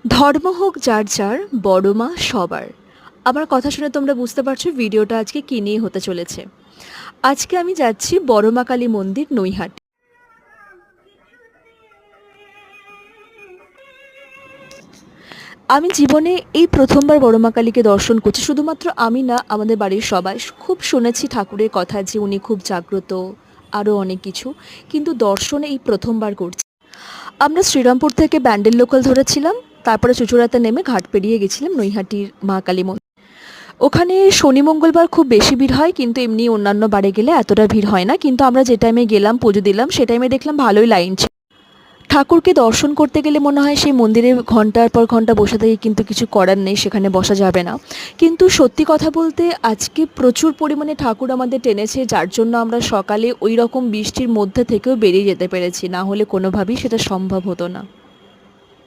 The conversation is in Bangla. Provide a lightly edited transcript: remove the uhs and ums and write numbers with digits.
ধর্ম হোক যার যার, বড় মা সবার। আমার কথা শুনে তোমরা বুঝতে পারছো ভিডিওটা আজকে কী নিয়ে হতে চলেছে। আজকে আমি যাচ্ছি বড় মা কালী মন্দির নৈহাটি। আমি জীবনে এই প্রথমবার বড় মা কালীকে দর্শন করছি। শুধুমাত্র আমি না, আমাদের বাড়ির সবাই খুব শুনেছি ঠাকুরের কথা যে উনি খুব জাগ্রত, আরও অনেক কিছু, কিন্তু দর্শন এই প্রথমবার করছি। আমরা শ্রীরামপুর থেকে ব্যান্ডেল লোকাল ধরেছিলাম, তারপরে চুঁচুড়াতে নেমে ঘাট পেরিয়ে গেছিলাম নৈহাটির মা কালী মন্দির। ওখানে শনি মঙ্গলবার খুব বেশি ভিড় হয়, কিন্তু এমনি অন্যান্য বারে গেলে এতটা ভিড় হয় না। কিন্তু আমরা যে টাইমে গেলাম পুজো দিলাম সে টাইমে দেখলাম ভালোই লাইন ছিল। ঠাকুরকে দর্শন করতে গেলে মনে হয় সেই মন্দিরে ঘন্টার পর ঘন্টা বসে থেকে কিন্তু কিছু করার নেই, সেখানে বসা যাবে না। কিন্তু সত্যি কথা বলতে আজকে প্রচুর পরিমাণে ঠাকুর আমাদের টেনেছে, যার জন্য আমরা সকালে ওই রকম বৃষ্টির মধ্যে থেকেও বেরিয়ে যেতে পেরেছি, না হলে কোনোভাবেই সেটা সম্ভব হতো না।